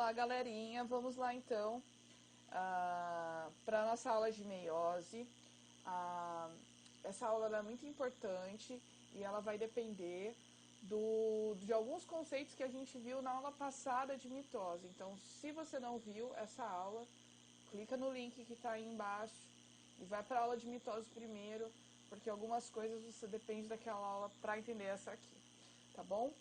Olá, galerinha. Vamos lá, então, para a nossa aula de meiose. Essa aula é muito importante e ela vai depender de alguns conceitos que a gente viu na aula passada de mitose. Então, se você não viu essa aula, clica no link que está aí embaixo e vai para a aula de mitose primeiro, porque algumas coisas você depende daquela aula para entender essa aqui, tá bom?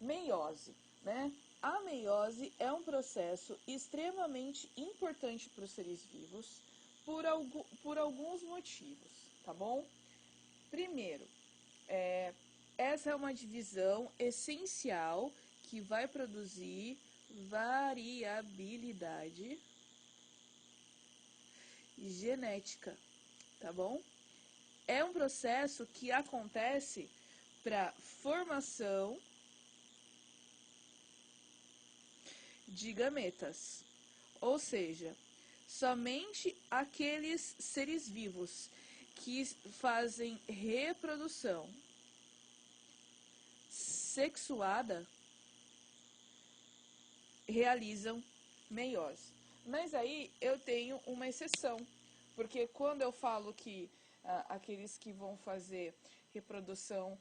Meiose, né? A meiose é um processo extremamente importante para os seres vivos por alguns motivos, tá bom? Primeiro, essa é uma divisão essencial que vai produzir variabilidade genética, tá bom? É um processo que acontece para formação de gametas, ou seja, somente aqueles seres vivos que fazem reprodução sexuada realizam meiose. Mas aí eu tenho uma exceção, porque quando eu falo que aqueles que vão fazer reprodução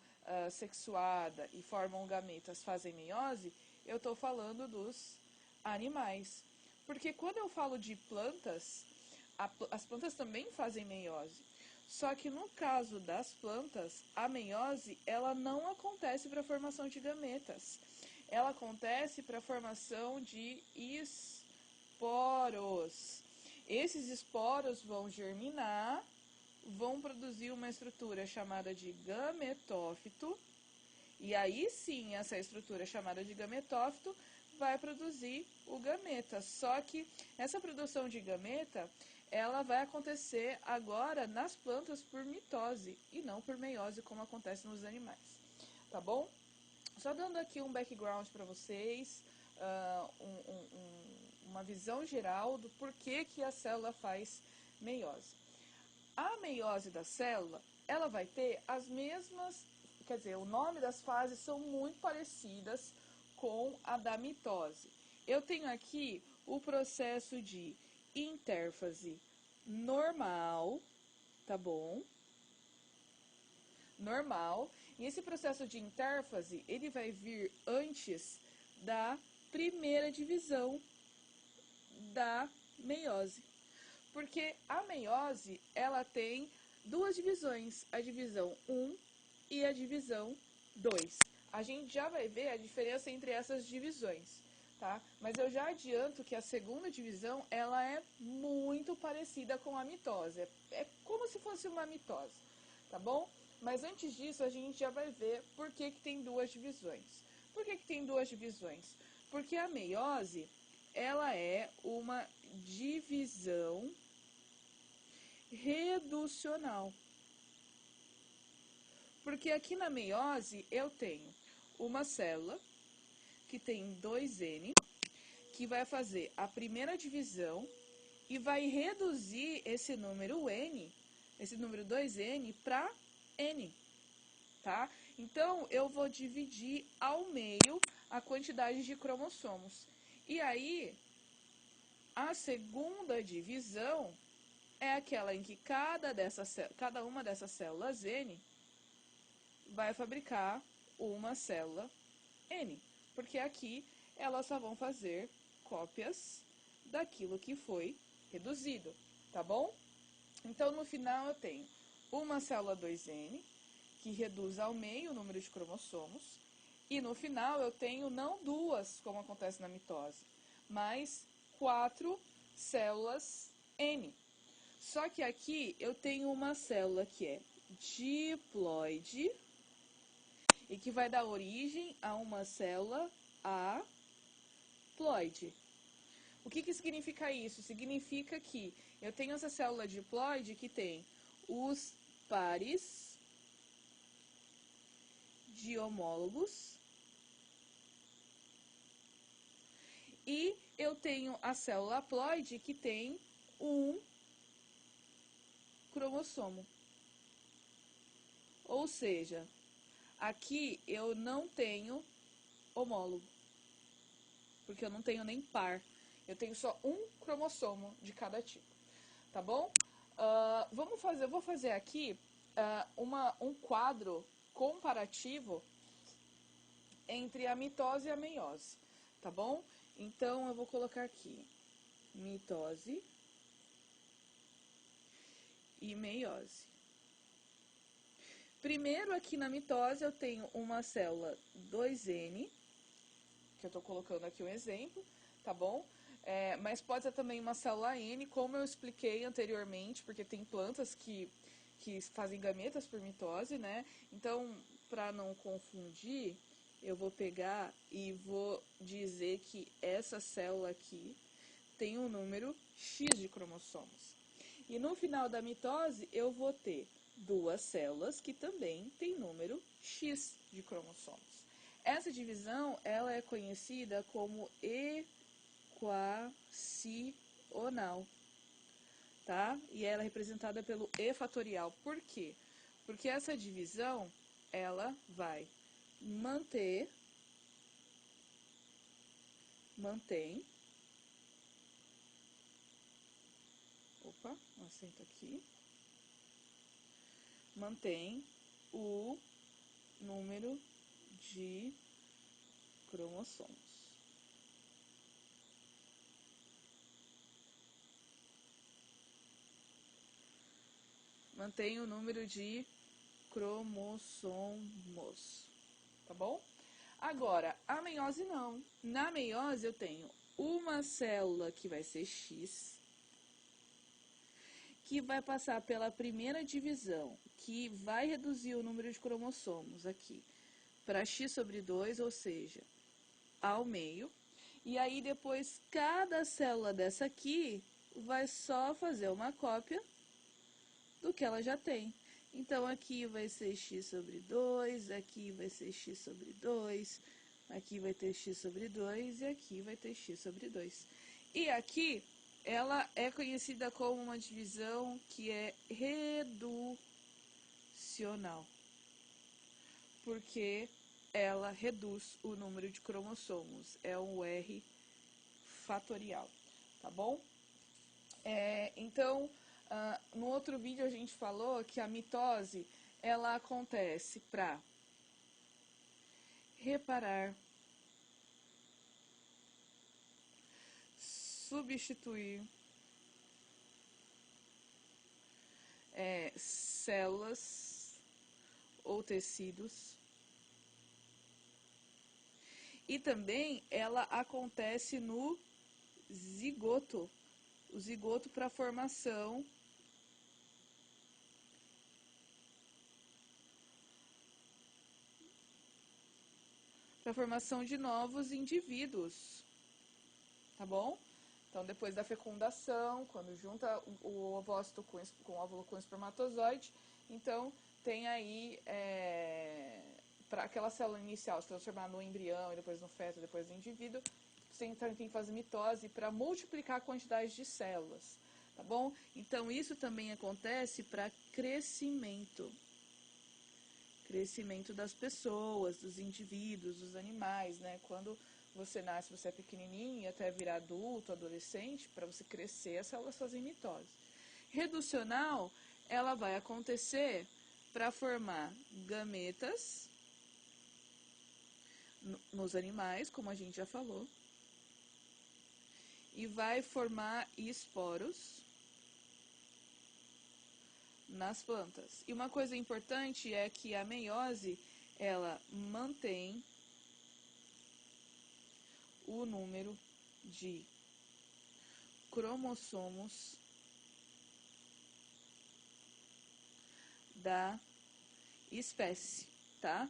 sexuada e formam gametas fazem meiose, eu estou falando dos animais. Porque quando eu falo de plantas, as plantas também fazem meiose. Só que no caso das plantas, a meiose ela não acontece para a formação de gametas. Ela acontece para a formação de esporos. Esses esporos vão germinar, vão produzir uma estrutura chamada de gametófito. E aí sim, essa estrutura chamada de gametófito vai produzir o gameta. Só que essa produção de gameta, ela vai acontecer agora nas plantas por mitose e não por meiose, como acontece nos animais. Tá bom? Só dando aqui um background para vocês, uma visão geral do porquê que a célula faz meiose. A meiose da célula, ela vai ter as mesmas, quer dizer, o nome das fases são muito parecidas com a da mitose. Eu tenho aqui o processo de intérfase normal, tá bom? Normal. E esse processo de intérfase, ele vai vir antes da primeira divisão da meiose. Porque a meiose, ela tem duas divisões, a divisão 1 e a divisão 2. A gente já vai ver a diferença entre essas divisões, tá? Mas eu já adianto que a segunda divisão, ela é muito parecida com a mitose. É como se fosse uma mitose, tá bom? Mas antes disso, a gente já vai ver por que tem duas divisões. Por que tem duas divisões? Porque a meiose, ela é uma divisão reducional. Porque aqui na meiose eu tenho uma célula que tem 2N, que vai fazer a primeira divisão e vai reduzir esse número N, esse número 2N, para N, tá? Então, eu vou dividir ao meio a quantidade de cromossomos. E aí, a segunda divisão é aquela em que cada uma dessas células N vai fabricar uma célula N, porque aqui elas só vão fazer cópias daquilo que foi reduzido, tá bom? Então, no final eu tenho uma célula 2N, que reduz ao meio o número de cromossomos, e no final eu tenho não duas, como acontece na mitose, mas 4 células N. Só que aqui eu tenho uma célula que é diploide e que vai dar origem a uma célula haploide. O que significa isso? Significa que eu tenho essa célula diploide que tem os pares de homólogos e eu tenho a célula haploide que tem um cromossomo. Ou seja, aqui eu não tenho homólogo. porque eu não tenho nem par. Eu tenho só um cromossomo de cada tipo, tá bom? Eu vou fazer aqui um quadro comparativo entre a mitose e a meiose, tá bom? Então, eu vou colocar aqui mitose e meiose. Primeiro, aqui na mitose, eu tenho uma célula 2N, que eu tô colocando aqui um exemplo, tá bom? Mas pode ser também uma célula N, como eu expliquei anteriormente, porque tem plantas que fazem gametas por mitose, né? Então, para não confundir, eu vou pegar e vou dizer que essa célula aqui tem um número X de cromossomos. E no final da mitose, eu vou ter duas células que também têm número X de cromossomos. Essa divisão, ela é conhecida como equacional, tá? E ela é representada pelo E fatorial. Por quê? Porque essa divisão, ela vai mantém um acento aqui, mantém o número de cromossomos. Mantém o número de cromossomos, tá bom? Agora, a meiose não. Na meiose eu tenho uma célula que vai ser X, que vai passar pela primeira divisão, que vai reduzir o número de cromossomos aqui para X sobre 2, ou seja, ao meio. E aí depois cada célula dessa aqui vai só fazer uma cópia do que ela já tem. Então aqui vai ser x sobre 2, aqui vai ser x sobre 2, aqui vai ter x sobre 2 e aqui vai ter x sobre 2. E aqui ela é conhecida como uma divisão que é reducional, porque ela reduz o número de cromossomos, é um R fatorial, tá bom? Então, no outro vídeo a gente falou que a mitose, ela acontece para reparar, substituir células ou tecidos. E também ela acontece no zigoto. O zigoto para formação de novos indivíduos, tá bom? Então, depois da fecundação, quando junta o ovócito com o óvulo com o espermatozoide, então tem aí, para aquela célula inicial se transformar no embrião, e depois no feto, depois no indivíduo, você tem que fazer mitose para multiplicar a quantidade de células, tá bom? Então, isso também acontece para crescimento das pessoas, dos indivíduos, dos animais, né? Quando você nasce, você é pequenininho e até virar adulto, adolescente, para você crescer, as células fazem mitose. Reducional, ela vai acontecer para formar gametas nos animais, como a gente já falou, e vai formar esporos nas plantas. E uma coisa importante é que a meiose, ela mantém o número de cromossomos da espécie, tá?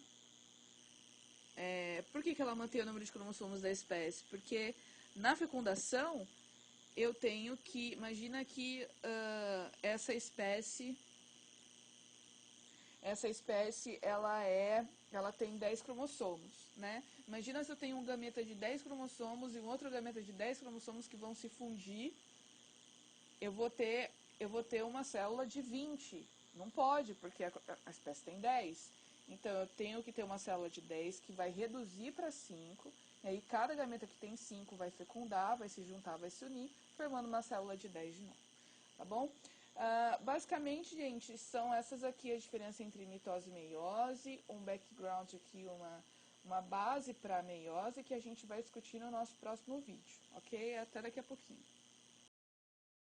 Por que ela mantém o número de cromossomos da espécie? Porque na fecundação eu tenho que, imagina que essa espécie ela tem 10 cromossomos, né? Imagina se eu tenho um gameta de 10 cromossomos e um outro gameta de 10 cromossomos que vão se fundir, eu vou ter uma célula de 20. Não pode, porque a espécie tem 10. Então, eu tenho que ter uma célula de 10 que vai reduzir para 5 E aí cada gameta que tem 5 vai fecundar, vai se juntar, vai se unir, formando uma célula de 10 de novo, tá bom? Basicamente, gente, são essas aqui a diferença entre mitose e meiose, um background aqui, uma base para meiose que a gente vai discutir no nosso próximo vídeo, ok? Até daqui a pouquinho.